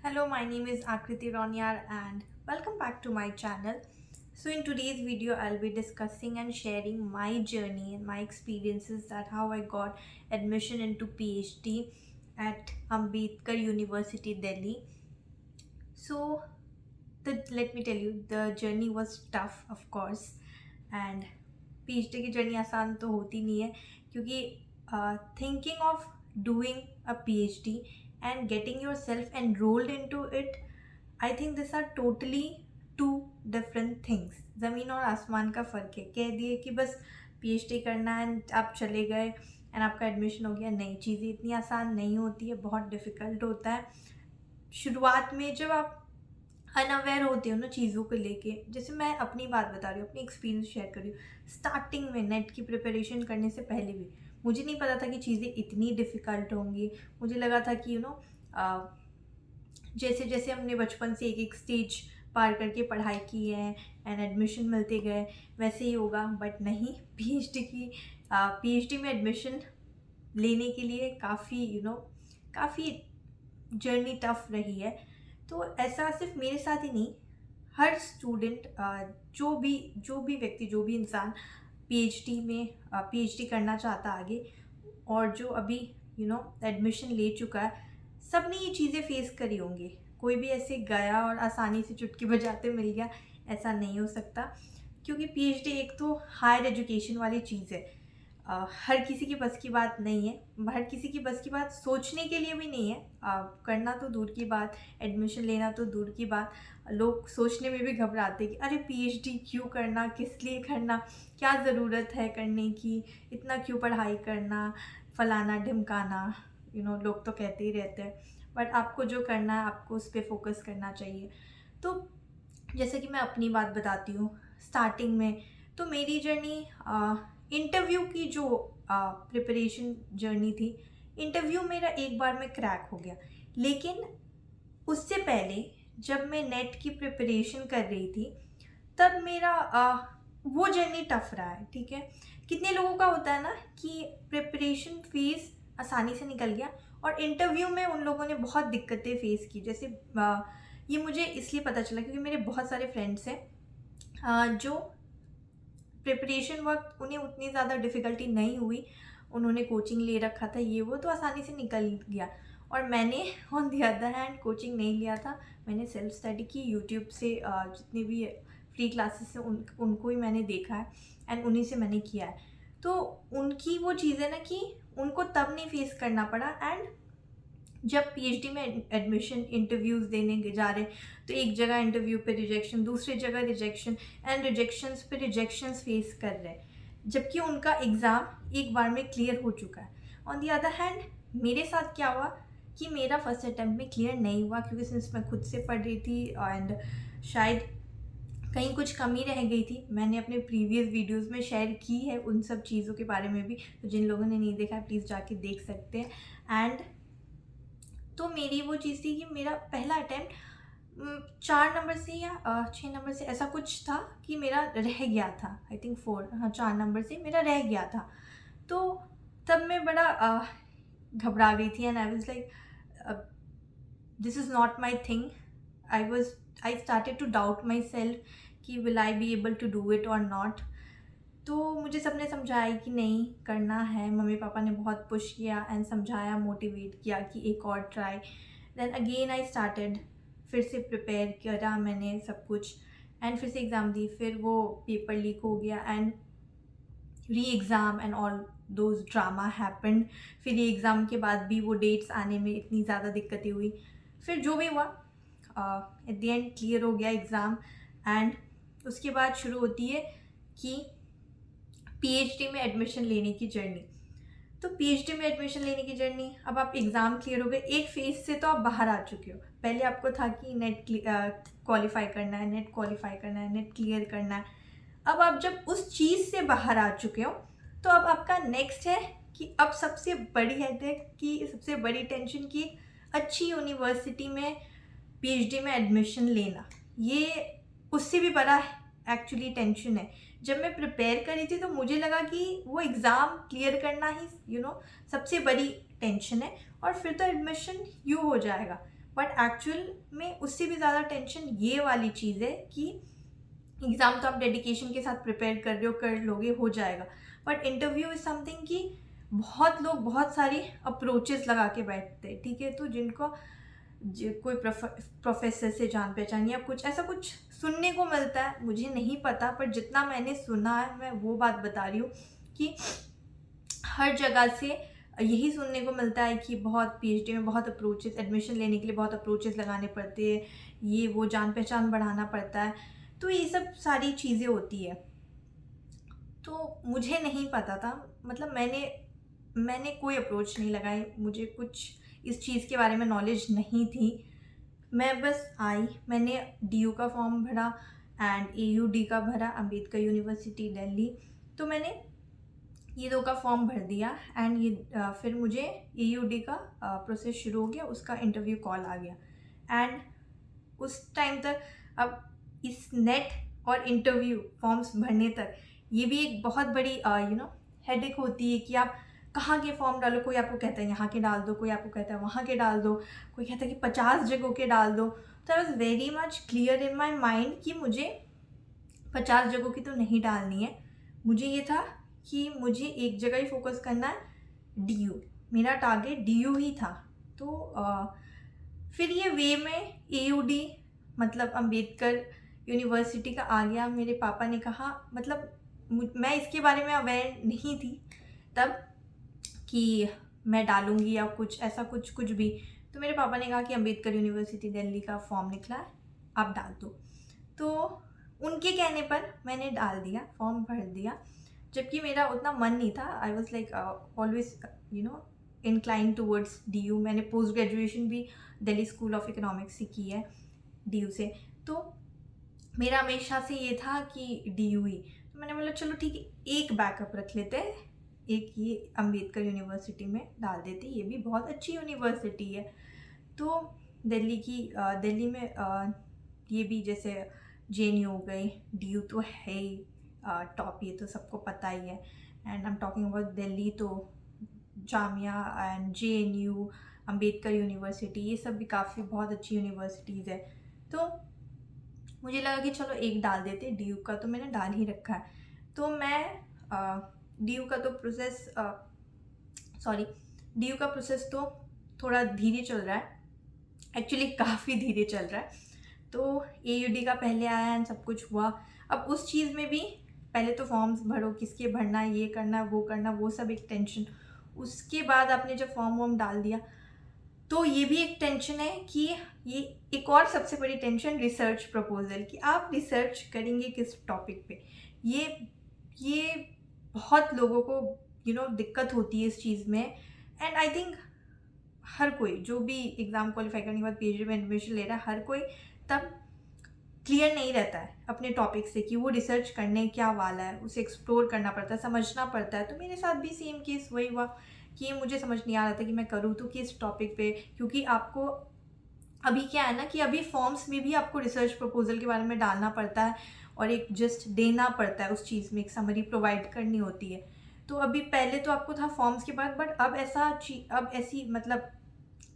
Hello, my name is Akriti Ronyar and welcome back to my channel. So in today's video, I'll be discussing and sharing my journey and my experiences that how I got admission into PhD at Ambedkar University, Delhi. So let me tell you, the journey was tough, of course, and PhD की journey आसान तो होती नहीं है क्योंकि thinking of doing a PhD and getting yourself enrolled into it, I think these are totally two different things. ज़मीन और आसमान का फ़र्क है. कह दिए कि बस PhD करना है एंड आप चले गए एंड आपका एडमिशन हो गया. नई चीज़ें इतनी आसान नहीं होती है, बहुत डिफ़िकल्ट होता है. शुरुआत में जब आप अनअवेयर होते हो ना चीज़ों को लेके, जैसे मैं अपनी बात बता रही हूँ, अपनी एक्सपीरियंस शेयर कर रही हूँ. स्टार्टिंग में नेट की प्रिपरेशन करने से पहले भी मुझे नहीं पता था कि चीज़ें इतनी डिफ़िकल्ट होंगी. मुझे लगा था कि जैसे जैसे हमने बचपन से एक एक स्टेज पार करके पढ़ाई की है एंड एडमिशन मिलते गए वैसे ही होगा, बट नहीं. पीएचडी में एडमिशन लेने के लिए काफ़ी जर्नी टफ रही है. तो ऐसा सिर्फ मेरे साथ ही नहीं, हर स्टूडेंट, जो भी व्यक्ति, जो भी इंसान पीएचडी करना चाहता आगे और जो अभी एडमिशन ले चुका है, सब ने ये चीज़ें फेस करी होंगी. कोई भी ऐसे गया और आसानी से चुटकी बजाते मिल गया, ऐसा नहीं हो सकता. क्योंकि पीएचडी एक तो हायर एजुकेशन वाली चीज़ है. हर किसी की बस की बात नहीं है, हर किसी की बस की बात सोचने के लिए भी नहीं है. करना तो दूर की बात, एडमिशन लेना तो दूर की बात. लोग सोचने में भी घबराते कि अरे पीएचडी क्यों करना, किस लिए करना, क्या ज़रूरत है करने की, इतना क्यों पढ़ाई करना, फलाना ढिमकाना. लोग तो कहते ही रहते हैं, बट आपको जो करना है आपको उस पर फोकस करना चाहिए. तो जैसे कि मैं अपनी बात बताती हूँ. स्टार्टिंग में तो मेरी जर्नी इंटरव्यू की जो प्रिपरेशन जर्नी थी, इंटरव्यू मेरा एक बार में क्रैक हो गया. लेकिन उससे पहले जब मैं नेट की प्रिपरेशन कर रही थी, तब मेरा वो जर्नी टफ रहा है. ठीक है, कितने लोगों का होता है ना कि प्रिपरेशन फेज़ आसानी से निकल गया और इंटरव्यू में उन लोगों ने बहुत दिक्कतें फेस की. जैसे ये मुझे इसलिए पता चला क्योंकि मेरे बहुत सारे फ्रेंड्स हैं जो प्रिपरेशन वक्त उन्हें उतनी ज़्यादा डिफ़िकल्टी नहीं हुई. उन्होंने कोचिंग ले रखा था, ये वो, तो आसानी से निकल गया. और मैंने on the other hand coaching नहीं लिया था. मैंने सेल्फ स्टडी की यूट्यूब से. जितने भी फ्री क्लासेस हैं उनको ही मैंने देखा है एंड उन्हीं से मैंने किया है. तो उनकी वो चीज़ है ना कि उनको तब नहीं फेस करना पड़ा. एंड जब पीएचडी में एडमिशन इंटरव्यूज़ देने जा रहे, तो एक जगह इंटरव्यू पे रिजेक्शन, दूसरी जगह रिजेक्शन एंड रिजेक्शंस पे रिजेक्शंस फेस कर रहे हैं, जबकि उनका एग्ज़ाम एक बार में क्लियर हो चुका है. ऑन दी अदर हैंड मेरे साथ क्या हुआ कि मेरा फर्स्ट अटैम्प्ट में क्लियर नहीं हुआ क्योंकि सिंस मैं खुद से पढ़ रही थी एंड शायद कहीं कुछ कमी रह गई थी. मैंने अपने प्रीवियस वीडियोस में शेयर की है उन सब चीज़ों के बारे में भी, तो जिन लोगों ने नहीं देखा है प्लीज़ जाके देख सकते हैं. एंड तो मेरी वो चीज़ थी कि मेरा पहला अटैम्प्ट 4 नंबर से या 6 नंबर से ऐसा कुछ था कि मेरा रह गया था. आई थिंक 4, हाँ, 4 नंबर से मेरा रह गया था. तो तब मैं बड़ा घबरा गई थी and I was like this is not my thing. I started to doubt myself कि will I be able to do it और नॉट. तो मुझे सबने समझाया कि नहीं, करना है. मम्मी पापा ने बहुत पुश किया एंड समझाया, मोटिवेट किया कि एक और try. Then again I started, फिर से प्रिपेयर करा मैंने सब कुछ एंड फिर से एग्ज़ाम दी. फिर वो पेपर लीक हो गया and re exam and all those drama happened. फिर ये एग्ज़ाम के बाद भी वो डेट्स आने में इतनी ज़्यादा दिक्कतें हुई. फिर जो भी हुआ एट द एंड क्लियर हो गया एग्ज़ाम. एंड उसके बाद शुरू होती है कि पीएचडी में एडमिशन लेने की जर्नी. तो पीएचडी में एडमिशन लेने की जर्नी, अब आप एग्ज़ाम क्लियर हो गए, एक फेज़ से तो आप बाहर आ चुके हो. पहले आपको था कि नेट क्वालिफाई करना है, नेट क्वालिफाई करना है, नेट क्लियर करना है. अब आप जब उस चीज़ से बाहर आ चुके हो, तो अब आपका नेक्स्ट है कि अब सबसे बड़ी हेडेक की, सबसे बड़ी टेंशन की, अच्छी यूनिवर्सिटी में पीएचडी में एडमिशन लेना. ये उससे भी बड़ा एक्चुअली टेंशन है. जब मैं प्रिपेयर कर रही थी तो मुझे लगा कि वो एग्ज़ाम क्लियर करना ही सबसे बड़ी टेंशन है और फिर तो एडमिशन यूँ हो जाएगा. बट एक्चुअल में उससे भी ज़्यादा टेंशन ये वाली चीज़ है कि एग्ज़ाम तो आप डेडिकेशन के साथ प्रिपेयर कर रहे हो, कर लोगे, हो जाएगा, बट इंटरव्यू इज़ समथिंग कि बहुत लोग बहुत सारी अप्रोचेस लगा के बैठते हैं, ठीक है। तो जिनको कोई प्रोफेसर से जान पहचान या कुछ ऐसा कुछ सुनने को मिलता है, मुझे नहीं पता, पर जितना मैंने सुना है मैं वो बात बता रही हूँ कि हर जगह से यही सुनने को मिलता है कि बहुत पीएचडी में बहुत अप्रोचेस, एडमिशन लेने के लिए बहुत अप्रोचेस लगाने पड़ते हैं, ये वो जान पहचान बढ़ाना पड़ता है, तो ये सब सारी चीज़ें होती है। तो मुझे नहीं पता था, मतलब मैंने कोई अप्रोच नहीं लगाई, मुझे कुछ इस चीज़ के बारे में नॉलेज नहीं थी। मैं बस आई, मैंने डीयू का फॉर्म भरा एंड एयूडी का भरा, अम्बेडकर यूनिवर्सिटी दिल्ली। तो मैंने ये दो का फॉर्म भर दिया एंड ये फिर मुझे एयूडी का प्रोसेस शुरू हो गया, उसका इंटरव्यू कॉल आ गया एंड उस टाइम तक, अब इस नेट और इंटरव्यू फॉर्म्स भरने तक ये भी एक बहुत बड़ी हेडेक होती है कि आप कहाँ के फॉर्म डालो। कोई आपको कहता है यहाँ के डाल दो, कोई आपको कहता है वहाँ के डाल दो, कोई कहता है कि 50 जगहों के डाल दो। तो I was very much clear in my mind कि मुझे 50 जगहों की तो नहीं डालनी है। मुझे ये था कि मुझे एक जगह ही फोकस करना है, डीयू, मेरा टारगेट डीयू ही था। तो फिर ये वे में एयूडी मतलब अम्बेडकर यूनिवर्सिटी का आ गया। मेरे पापा ने कहा, मतलब मैं इसके बारे में अवेयर नहीं थी तब कि मैं डालूंगी या कुछ ऐसा कुछ भी। तो मेरे पापा ने कहा कि अम्बेडकर यूनिवर्सिटी दिल्ली का फॉर्म निकला है, आप डाल दो। तो उनके कहने पर मैंने डाल दिया, फॉर्म भर दिया, जबकि मेरा उतना मन नहीं था। I was like always incline towards DU. मैंने पोस्ट ग्रेजुएशन भी दिल्ली स्कूल ऑफ इकोनॉमिक्स से की है, डीयू से। तो मेरा हमेशा से ये था कि डीयू ही। तो मैंने बोला चलो ठीक है, एक बैकअप रख लेते हैं, एक ये अम्बेडकर यूनिवर्सिटी में डाल देते, ये भी बहुत अच्छी यूनिवर्सिटी है। तो दिल्ली में ये भी जैसे जेएनयू हो गई, डीयू तो है ही टॉप, ये तो सबको पता ही है। And I am talking about Delhi, तो Jamia and JNU, Ambedkar university, ये सब भी काफ़ी बहुत अच्छी यूनिवर्सिटीज़ है। तो मुझे लगा कि चलो एक डाल देते, डीयू का तो मैंने डाल ही रखा है। तो मैं डीयू का तो प्रोसेस डीयू का प्रोसेस तो थोड़ा धीरे चल रहा है, एक्चुअली काफ़ी धीरे चल रहा है। तो एयूडी का पहले आया एंड सब कुछ हुआ। अब उस चीज़ में भी पहले तो फॉर्म्स भरो, किसके भरना, ये करना, वो सब एक टेंशन। उसके बाद आपने जब फॉर्म वॉर्म डाल दिया तो ये भी एक टेंशन है कि ये एक और सबसे बड़ी टेंशन, रिसर्च प्रपोजल, कि आप रिसर्च करेंगे किस टॉपिक पे। ये बहुत लोगों को दिक्कत होती है इस चीज़ में। एंड आई थिंक हर कोई जो भी एग्ज़ाम क्वालिफाई करने के बाद पीएचडी में एडमिशन ले रहा है, हर कोई तब क्लियर नहीं रहता है अपने टॉपिक से कि वो रिसर्च करने क्या वाला है, उसे एक्सप्लोर करना पड़ता है, समझना पड़ता है। तो मेरे साथ भी सेम केस वही हुआ कि मुझे समझ नहीं आ रहा था कि मैं करूँ तो किस टॉपिक पे, क्योंकि आपको अभी क्या है ना कि अभी फॉर्म्स में भी आपको रिसर्च प्रपोजल के बारे में डालना पड़ता है और एक जस्ट देना पड़ता है, उस चीज़ में एक समरी प्रोवाइड करनी होती है। तो अभी पहले तो आपको था फॉर्म्स के बाद, बट अब ऐसी मतलब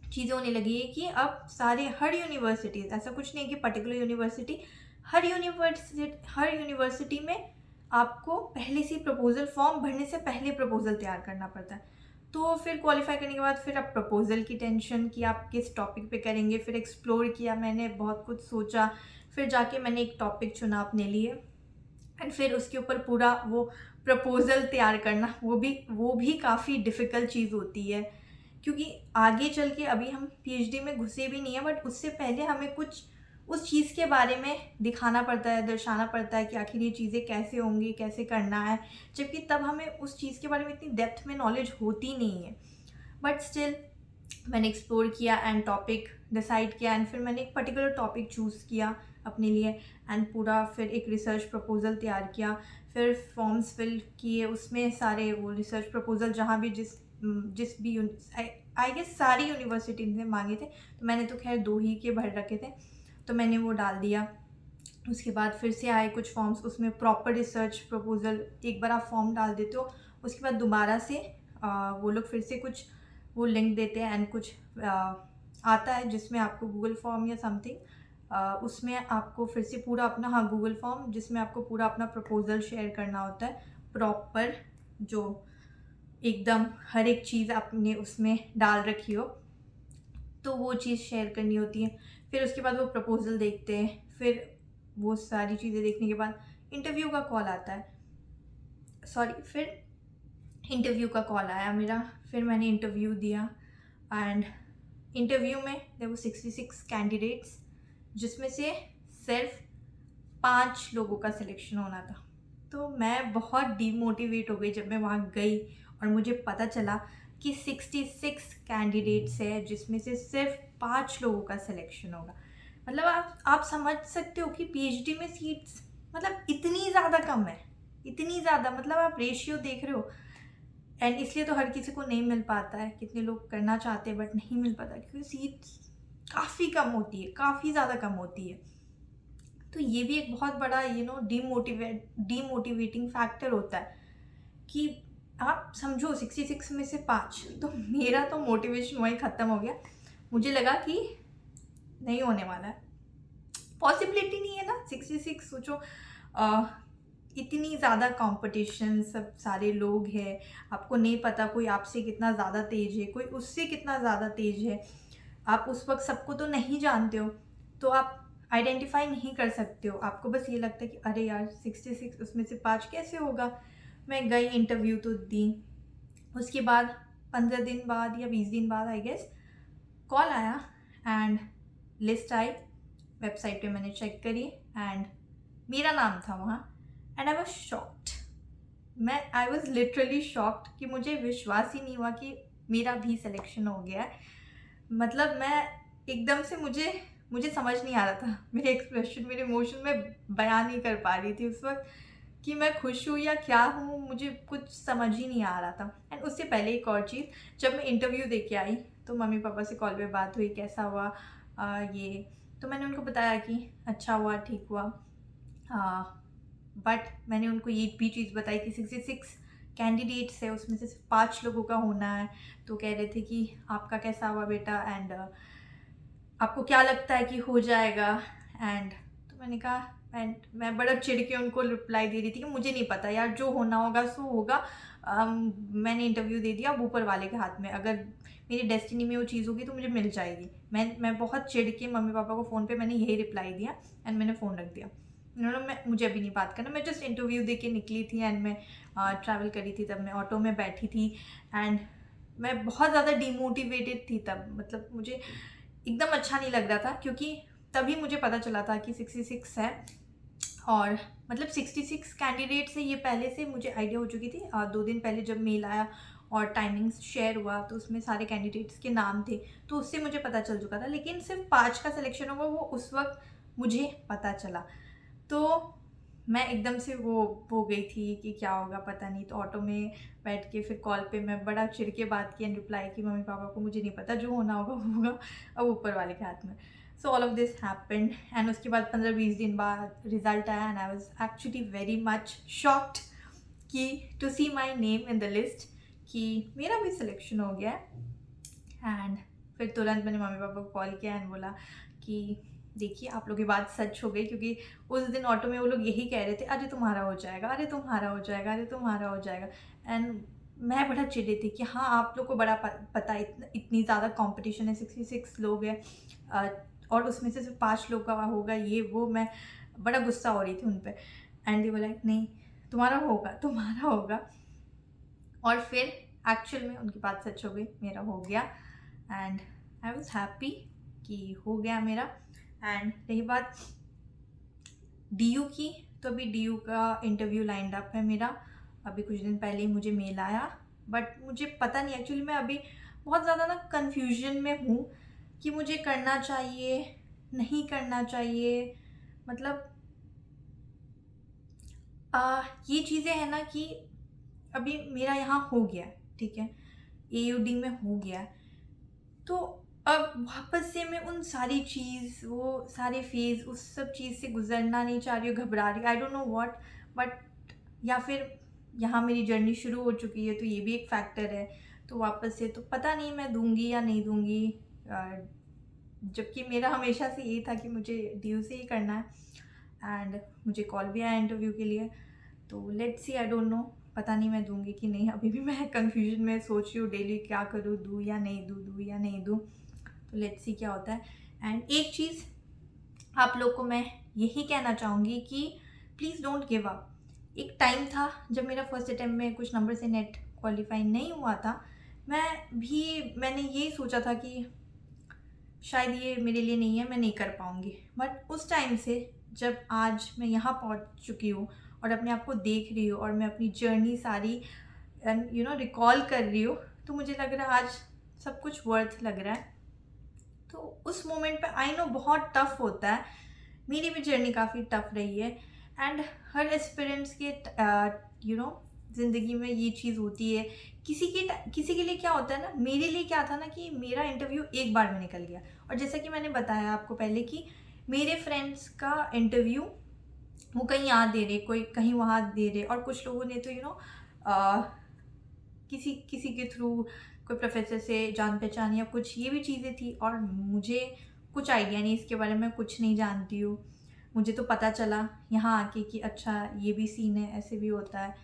चीज़ें होने लगी है कि अब हर यूनिवर्सिटीज़, ऐसा कुछ नहीं कि पर्टिकुलर यूनिवर्सिटी, हर यूनिवर्सिटी में आपको पहले से प्रपोजल, फॉर्म भरने से पहले प्रपोजल तैयार करना पड़ता है। तो फिर क्वालिफाई करने के बाद फिर अब प्रपोजल की टेंशन कि आप किस टॉपिक पे करेंगे। फिर एक्सप्लोर किया मैंने, बहुत कुछ सोचा, फिर जाके मैंने एक टॉपिक चुना अपने लिए एंड फिर उसके ऊपर पूरा वो प्रपोजल तैयार करना, वो भी काफ़ी डिफ़िकल्ट चीज़ होती है, क्योंकि आगे चल के अभी हम पीएचडी में घुसे भी नहीं है, बट उससे पहले हमें कुछ उस चीज़ के बारे में दिखाना पड़ता है, दर्शाना पड़ता है कि आखिर ये चीज़ें कैसे होंगी, कैसे करना है, जबकि तब हमें उस चीज़ के बारे में इतनी डेप्थ में नॉलेज होती नहीं है। बट स्टिल मैंने एक्सप्लोर किया एंड टॉपिक डिसाइड किया एंड फिर मैंने एक पर्टिकुलर टॉपिक चूज़ किया अपने लिए एंड पूरा फिर एक रिसर्च प्रपोजल तैयार किया। फिर फॉर्म्स फिल किए, उसमें सारे वो रिसर्च प्रपोजल जहाँ भी जिस भी आई गेस सारी यूनिवर्सिटी ने मांगे थे, तो मैंने तो खैर 2 ही के भर रखे थे, तो मैंने वो डाल दिया। उसके बाद फिर से आए कुछ फॉर्म्स, उसमें प्रॉपर रिसर्च प्रपोजल, एक बार आप फॉर्म डाल देते हो उसके बाद दोबारा से वो लोग फिर से कुछ वो लिंक देते हैं एंड कुछ आता है जिसमें आपको गूगल फॉर्म या समथिंग, उसमें आपको फिर से पूरा अपना, हाँ गूगल फॉर्म, जिसमें आपको पूरा अपना प्रपोजल शेयर करना होता है प्रॉपर, जो एकदम हर एक चीज़ आपने उसमें डाल रखी हो, तो वो चीज़ शेयर करनी होती है। फिर उसके बाद वो प्रपोजल देखते हैं, फिर वो सारी चीज़ें देखने के बाद इंटरव्यू का कॉल आता है, सॉरी, फिर इंटरव्यू का कॉल आया मेरा। फिर मैंने इंटरव्यू दिया एंड इंटरव्यू में देयर वर 66 कैंडिडेट्स, जिसमें से सिर्फ 5 लोगों का सिलेक्शन होना था। तो मैं बहुत डीमोटिवेट हो गई जब मैं वहाँ गई और मुझे पता चला कि 66 कैंडिडेट्स है जिसमें से सिर्फ 5 लोगों का सिलेक्शन होगा। मतलब आप समझ सकते हो कि पीएचडी में सीट्स मतलब इतनी ज़्यादा कम है, इतनी ज़्यादा, मतलब आप रेशियो देख रहे हो। एंड इसलिए तो हर किसी को नहीं मिल पाता है, कितने लोग करना चाहते हैं बट नहीं मिल पाता, क्योंकि सीट्स काफ़ी कम होती है, काफ़ी ज़्यादा कम होती है। तो ये भी एक बहुत बड़ा डीमोटिवेटिंग फैक्टर होता है कि आप समझो 66 में से 5, तो मेरा तो मोटिवेशन वहीं ख़त्म हो गया। मुझे लगा कि नहीं होने वाला है, पॉसिबिलिटी नहीं है ना। 66 सोचो, इतनी ज़्यादा कंपटीशन, सब सारे लोग हैं, आपको नहीं पता कोई आपसे कितना ज़्यादा तेज़ है, कोई उससे कितना ज़्यादा तेज़ है, आप उस वक्त सबको तो नहीं जानते हो, तो आप आइडेंटिफाई नहीं कर सकते हो। आपको बस ये लगता है कि अरे यार 66 उसमें से 5 कैसे होगा। मैं गई, इंटरव्यू तो दी, उसके बाद 15 दिन बाद या 20 दिन बाद आई गेस कॉल आया एंड लिस्ट आई। वेबसाइट पे मैंने चेक करी एंड मेरा नाम था वहाँ and I was shocked. I was literally shocked कि मुझे विश्वास ही नहीं हुआ कि मेरा भी सिलेक्शन हो गया है। मतलब मैं एकदम से, मुझे समझ नहीं आ रहा था, मेरे एक्सप्रेशन, मेरे इमोशन में बयान नहीं कर पा रही थी उस वक्त कि मैं खुश हूँ या क्या हूँ, मुझे कुछ समझ ही नहीं आ रहा था। एंड उससे पहले एक और चीज़, जब मैं इंटरव्यू दे के आई तो मम्मी पापा से कॉल पे बात हुई, कैसा हुआ ये, तो मैंने उनको बताया कि अच्छा हुआ, ठीक हुआ। बट मैंने उनको ये भी चीज़ बताई कि 66 कैंडिडेट्स है, उसमें से सिर्फ 5 लोगों का होना है। तो कह रहे थे कि आपका कैसा हुआ बेटा, एंड आपको क्या लगता है कि हो जाएगा। एंड तो मैंने कहा, एंड मैं बड़ा चिढ़ के उनको रिप्लाई दे रही थी कि मुझे नहीं पता यार, जो होना होगा सो होगा। मैंने इंटरव्यू दे दिया, अब ऊपर वाले के हाथ में, अगर मेरी डेस्टिनी में वो चीज़ होगी तो मुझे मिल जाएगी। मैं बहुत चिढ़ के मम्मी पापा को फ़ोन पे मैंने यही रिप्लाई दिया एंड मैंने फ़ोन रख दिया। मुझे अभी नहीं बात करना, मैं जस्ट इंटरव्यू दे के निकली थी एंड मैं ट्रैवल करी थी, तब मैं ऑटो में बैठी थी एंड मैं बहुत ज़्यादा डिमोटिवेटेड थी तब। मतलब मुझे एकदम अच्छा नहीं लग रहा था, क्योंकि तभी मुझे पता चला था कि 66 है। और मतलब 66 कैंडिडेट से ये पहले से मुझे आइडिया हो चुकी थी। 2 दिन पहले जब मेल आया और टाइमिंग्स शेयर हुआ तो उसमें सारे कैंडिडेट्स के नाम थे, तो उससे मुझे पता चल चुका था। लेकिन सिर्फ 5 का सिलेक्शन होगा वो उस वक्त मुझे पता चला। तो मैं एकदम से वो हो गई थी कि क्या होगा पता नहीं। तो ऑटो में बैठ के फिर कॉल पे मैं बड़ा चिढ़ के बात की एंड रिप्लाई की मम्मी पापा को, मुझे नहीं पता, जो होना होगा वो होगा, अब ऊपर वाले के हाथ में। So all of this happened and उसके बाद 15-20 दिन बाद रिजल्ट आया and I was actually very much shocked कि to see my name in the list, कि मेरा भी सिलेक्शन हो गया है। एंड फिर तुरंत मैंने मम्मी पापा को कॉल किया एंड बोला कि देखिए आप लोग की बात सच हो गई, क्योंकि उस दिन ऑटो में वो लोग यही कह रहे थे, अरे तुम्हारा हो जाएगा, अरे तुम्हारा हो जाएगा, अरे तुम्हारा हो जाएगा। एंड मैं बड़ा चिढ़ी थी कि हाँ आप लोग को बड़ा पता है, इतनी ज़्यादा कंपटीशन है, 66 लोग हैं और उसमें से सिर्फ 5 लोग का होगा, ये वो। मैं बड़ा गुस्सा हो रही थी उन पर एंड दे बोला नहीं तुम्हारा होगा, तुम्हारा होगा। और फिर एक्चुअल में उनकी बात सच हो गई, मेरा हो गया एंड आई वॉज हैप्पी कि हो गया मेरा। एंड रही बात डीयू की, तो अभी डीयू का इंटरव्यू लाइंड अप है मेरा। अभी कुछ दिन पहले ही मुझे मेल आया, बट मुझे पता नहीं, एक्चुअली मैं अभी बहुत ज़्यादा ना कन्फ्यूजन में हूँ कि मुझे करना चाहिए नहीं करना चाहिए। मतलब ये चीज़ें हैं ना कि अभी मेरा यहाँ हो गया है, ठीक है, एयूडी में हो गया है, तो अब वापस से मैं उन सारी चीज़, वो सारे फेज़, उस सब चीज़ से गुजरना नहीं चाह रही हूँ, घबरा रही, I don't know what. But या फिर यहाँ मेरी जर्नी शुरू हो चुकी है तो ये भी एक फैक्टर है। तो वापस से तो पता नहीं मैं दूंगी या नहीं दूंगी। जबकि मेरा हमेशा से यही था कि मुझे DU से ही करना है। एंड मुझे कॉल भी आया इंटरव्यू के लिए, तो let's see, I don't know, पता नहीं मैं दूंगी कि नहीं। अभी भी मैं कंफ्यूजन में सोच रही हूँ डेली क्या करूँ, दूँ या नहीं दूँ, दूँ या नहीं दूँ। तो लेट्स सी क्या होता है। एंड एक चीज़ आप लोग को मैं यही कहना चाहूँगी कि प्लीज़ डोंट गिव अप। एक टाइम था जब मेरा फर्स्ट अटेम्प्ट में कुछ नंबर से नेट क्वालिफाई नहीं हुआ था, मैंने यही सोचा था कि शायद ये मेरे लिए नहीं है, मैं नहीं कर पाऊँगी। बट उस टाइम से जब आज मैं यहाँ पहुँच चुकी हूँ और अपने आप को देख रही हूँ और मैं अपनी जर्नी सारी रिकॉल कर रही हूँ, तो मुझे लग रहा है आज सब कुछ वर्थ लग रहा है। तो उस मोमेंट पे आई नो बहुत टफ होता है, मेरी भी जर्नी काफ़ी टफ रही है। एंड हर एस्पिरेंट्स के ज़िंदगी में ये चीज़ होती है। किसी के लिए क्या होता है ना, मेरे लिए क्या था ना कि मेरा इंटरव्यू एक बार में निकल गया। और जैसा कि मैंने बताया आपको पहले कि मेरे फ्रेंड्स का इंटरव्यू वो कहीं यहाँ दे रहे, कोई कहीं वहाँ दे रहे, और कुछ लोगों ने तो किसी किसी के थ्रू, कोई प्रोफेसर से जान पहचान या कुछ, ये भी चीज़ें थी। और मुझे कुछ आइडिया नहीं इसके बारे में, कुछ नहीं जानती हूँ। मुझे तो पता चला यहाँ आके कि अच्छा ये भी सीन है, ऐसे भी होता है।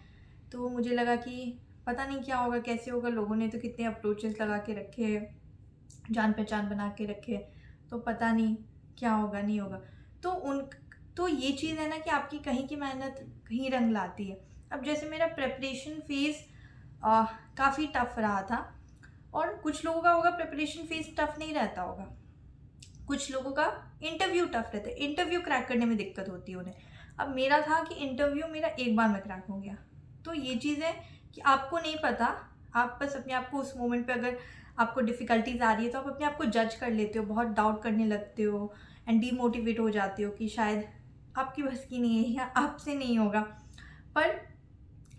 तो मुझे लगा कि पता नहीं क्या होगा, कैसे होगा। लोगों ने तो कितने अप्रोचेस लगा के रखे हैं, जान पहचान बना के रखे, तो पता नहीं क्या होगा नहीं होगा। तो ये चीज़ है ना कि आपकी कहीं की मेहनत कहीं रंग लाती है। अब जैसे मेरा प्रेपरेशन फेज़ काफ़ी टफ रहा था, और कुछ लोगों का होगा प्रिपरेशन फेज टफ नहीं रहता होगा, कुछ लोगों का इंटरव्यू टफ रहता है, इंटरव्यू क्रैक करने में दिक्कत होती है उन्हें। अब मेरा था कि इंटरव्यू मेरा एक बार में क्रैक हो गया। तो ये चीज़ है कि आपको नहीं पता, आप बस अपने आप को उस मोमेंट पे अगर आपको डिफ़िकल्टीज आ रही है तो आप अपने आप को जज कर लेते हो, बहुत डाउट करने लगते हो एंड डीमोटिवेट हो जाते हो कि शायद आपकी बस की नहीं है या आपसे नहीं होगा। पर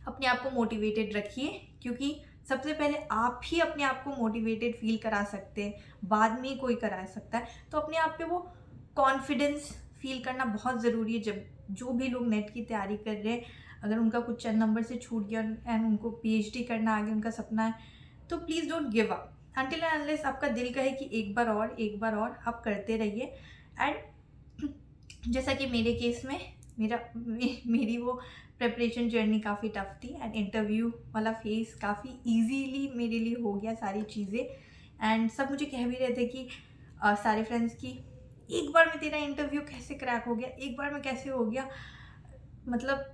अपने आप को मोटिवेटेड रखिए, क्योंकि सबसे पहले आप ही अपने आप को मोटिवेटेड फील करा सकते हैं, बाद में ही कोई करा सकता है। तो अपने आप पे वो कॉन्फिडेंस फील करना बहुत ज़रूरी है। जब जो भी लोग नेट की तैयारी कर रहे हैं, अगर उनका कुछ चंद नंबर से छूट गया एंड उनको PhD करना आगे उनका सपना है, तो please don't give up until and unless आपका दिल कहे कि एक बार और आप करते रहिए। एंड जैसा कि मेरे केस में मेरी वो प्रेपरेशन जर्नी काफ़ी टफ थी, एंड इंटरव्यू वाला फेस काफ़ी इजीली मेरे लिए हो गया सारी चीज़ें। एंड सब मुझे कह भी रहे थे कि सारे फ्रेंड्स की, एक बार में तेरा इंटरव्यू कैसे क्रैक हो गया, एक बार में कैसे हो गया। मतलब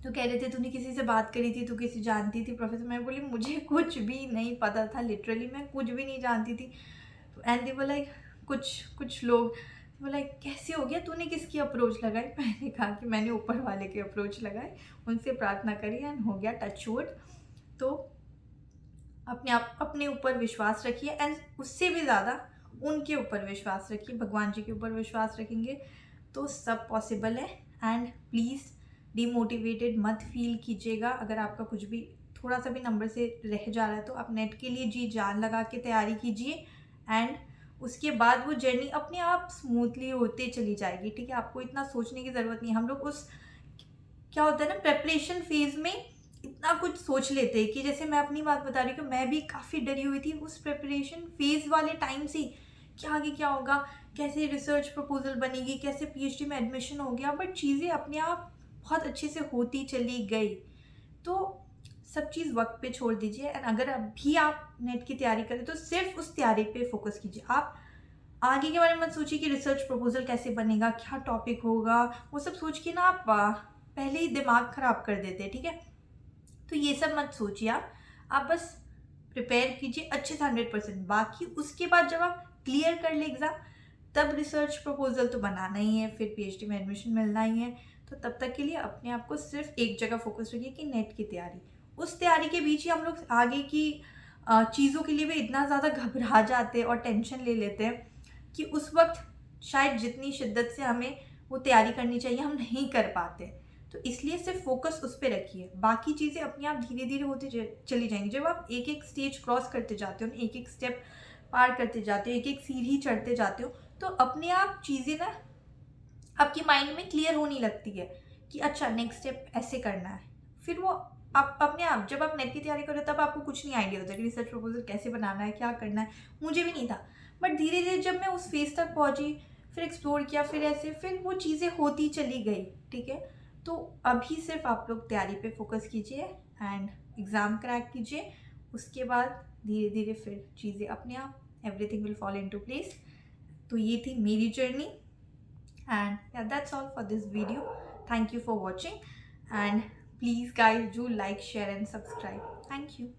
तो कह रहे थे तूने किसी से बात करी थी, तू किसी जानती थी प्रोफेसर। मैं बोली मुझे कुछ भी नहीं पता था, लिटरली मैं कुछ भी नहीं जानती थी। एंड दे वर लाइक, कुछ लोग बोला कैसे हो गया, तूने किसकी अप्रोच लगाई। मैंने कहा कि मैंने ऊपर वाले के अप्रोच लगाए, उनसे प्रार्थना करी एंड हो गया, टच वुड। तो अपने ऊपर विश्वास रखिए, एंड उससे भी ज़्यादा उनके ऊपर विश्वास रखिए। भगवान जी के ऊपर विश्वास रखेंगे तो सब पॉसिबल है। एंड प्लीज़ डीमोटिवेटेड मत फील कीजिएगा। अगर आपका कुछ भी थोड़ा सा भी नंबर से रह जा रहा है तो आप नेट के लिए जी जान लगा के तैयारी कीजिए, एंड उसके बाद वो जर्नी अपने आप स्मूथली होते चली जाएगी। ठीक है, आपको इतना सोचने की ज़रूरत नहीं है। हम लोग उस, क्या होता है ना, प्रेपरेशन फेज़ में इतना कुछ सोच लेते हैं कि, जैसे मैं अपनी बात बता रही हूँ कि मैं भी काफ़ी डरी हुई थी उस प्रेपरेशन फेज़ वाले टाइम से, कि आगे क्या होगा, कैसे रिसर्च प्रपोजल बनेगी, कैसे PhD में एडमिशन हो गया। बट चीज़ें अपने आप बहुत अच्छे से होती चली गई। तो सब चीज़ वक्त पे छोड़ दीजिए, एंड अगर अभी आप नेट की तैयारी करें तो सिर्फ उस तैयारी पे फोकस कीजिए। आप आगे के बारे में मत सोचिए कि रिसर्च प्रपोजल कैसे बनेगा, क्या टॉपिक होगा, वो सब सोच के ना आप पहले ही दिमाग ख़राब कर देते हैं। ठीक है, तो ये सब मत सोचिए। आप बस प्रिपेयर कीजिए अच्छे से 100%। बाकी उसके बाद जब आप क्लियर कर ले एग्ज़ाम, तब रिसर्च प्रपोजल तो बनाना ही है, फिर PhD में एडमिशन मिलना ही है। तो तब तक के लिए अपने आप को सिर्फ एक जगह फोकस रखिए कि नेट की तैयारी। उस तैयारी के बीच ही हम लोग आगे की चीज़ों के लिए भी इतना ज़्यादा घबरा जाते हैं और टेंशन ले लेते हैं कि उस वक्त शायद जितनी शिद्दत से हमें वो तैयारी करनी चाहिए हम नहीं कर पाते। तो इसलिए सिर्फ फोकस उस पर रखिए, बाकी चीज़ें अपने आप धीरे धीरे होती चली जाएंगी। जब आप एक एक स्टेज क्रॉस करते जाते हो, एक एक स्टेप पार करते जाते हो, एक एक सीढ़ी चढ़ते जाते हो, तो अपने आप चीज़ें ना आपकी माइंड में क्लियर होने लगती है कि अच्छा नेक्स्ट स्टेप ऐसे करना है। फिर वो आप अपने आप, जब आप नेट की तैयारी करो तब आपको कुछ नहीं आइडिया होता कि रिसर्च प्रपोजल कैसे बनाना है, क्या करना है। मुझे भी नहीं था, बट धीरे धीरे जब मैं उस फेज़ तक पहुँची, फिर एक्सप्लोर किया, फिर ऐसे फिर वो चीज़ें होती चली गई, ठीक है। तो अभी सिर्फ आप लोग तैयारी पे फोकस कीजिए एंड एग्ज़ाम क्रैक कीजिए, उसके बाद धीरे धीरे फिर चीज़ें अपने आप everything will fall into place. तो ये थी मेरी journey and yeah, that's all for this video. Thank you for watching, and please guys do like, share and subscribe. Thank you.